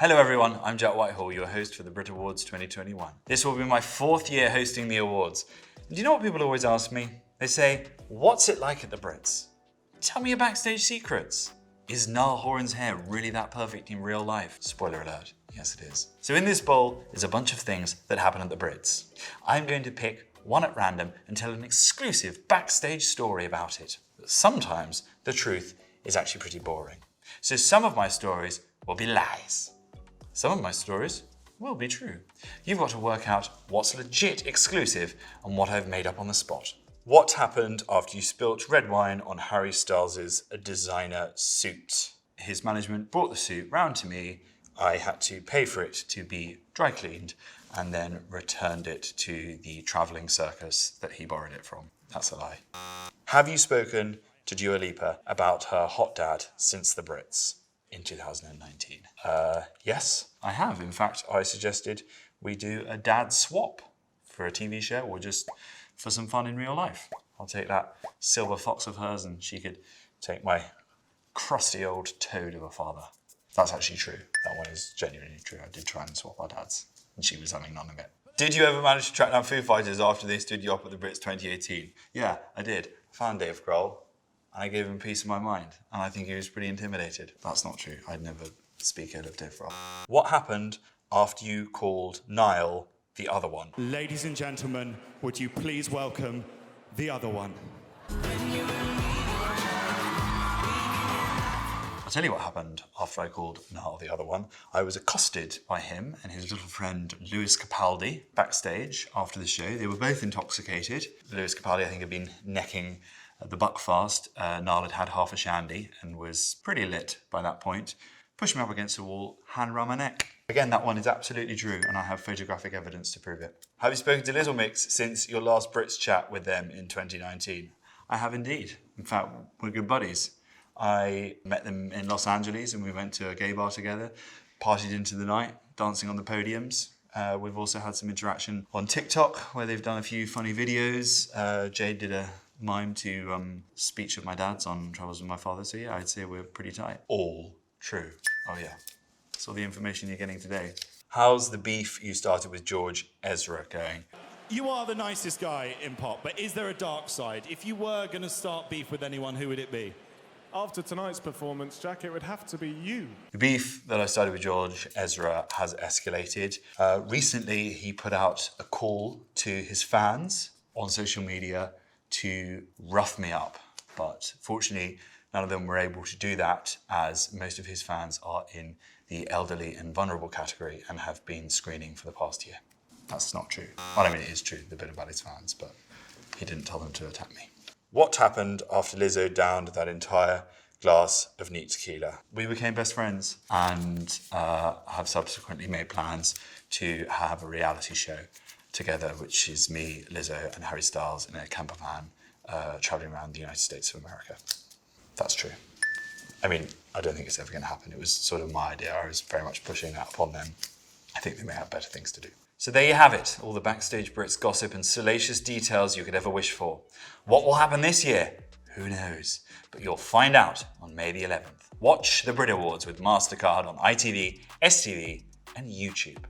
Hello everyone, I'm Jack Whitehall, your host for the BRIT Awards 2021. This will be my 4th year hosting the awards. And do you know what people always ask me? They say, what's it like at the Brits? Tell me your backstage secrets. Is Niall Horan's hair really that perfect in real life? Spoiler alert, yes it is. So in this bowl is a bunch of things that happen at the Brits. I'm going to pick one at random and tell an exclusive backstage story about it. But sometimes the truth is actually pretty boring. So some of my stories will be lies. Some of my stories will be true. You've got to work out what's legit exclusive and what I've made up on the spot. What happened after you spilt red wine on Harry Styles' designer suit? His management brought the suit round to me. I had to pay for it to be dry cleaned and then returned it to the travelling circus that he borrowed it from. That's a lie. Have you spoken to Dua Lipa about her hot dad since the Brits? In 2019. Yes, I have. In fact, I suggested we do a dad swap for a TV show or just for some fun in real life. I'll take that silver fox of hers and she could take my crusty old toad of a father. That's actually true. That one is genuinely true. I did try and swap our dads and she was having none of it. Did you ever manage to track down Foo Fighters after they stood you up at the Brits 2018? Yeah, I did. I found Dave Grohl. And I gave him peace of my mind, and I think he was pretty intimidated. That's not true. I'd never speak ill of Dave Grohl. What happened after you called Niall the other one? Ladies and gentlemen, would you please welcome the other one? I'll tell you what happened after I called Niall the other one. I was accosted by him and his little friend Lewis Capaldi backstage after the show. They were both intoxicated. Lewis Capaldi, I think, had been necking the Buckfast. Niall had had half a shandy and was pretty lit by that point. Pushed me up against the wall, hand round my neck. Again, that one is absolutely true and I have photographic evidence to prove it. Have you spoken to Little Mix since your last Brits chat with them in 2019? I have indeed. In fact, we're good buddies. I met them in Los Angeles and we went to a gay bar together, partied into the night, dancing on the podiums. We've also had some interaction on TikTok where they've done a few funny videos. Jade did a mime to speech of my dad's on Travels with My Father. So yeah, I'd say we're pretty tight. All true. Oh yeah. That's all the information you're getting today. How's the beef you started with George Ezra going? You are the nicest guy in pop, but is there a dark side? If you were going to start beef with anyone, who would it be? After tonight's performance, Jack, it would have to be you. The beef that I started with George Ezra has escalated. Recently, he put out a call to his fans on social media to rough me up. But fortunately, none of them were able to do that as most of his fans are in the elderly and vulnerable category and have been screening for the past year. That's not true. Well, I mean, it is true, the bit about his fans, but he didn't tell them to attack me. What happened after Lizzo downed that entire glass of neat tequila? We became best friends and have subsequently made plans to have a reality show together, which is me, Lizzo and Harry Styles in a camper van travelling around the United States of America. That's true. I mean, I don't think it's ever going to happen. It was sort of my idea. I was very much pushing that upon them. I think they may have better things to do. So there you have it, all the backstage Brits gossip and salacious details you could ever wish for. What will happen this year? Who knows? But you'll find out on May the 11th. Watch the BRIT Awards with MasterCard on ITV, STV and YouTube.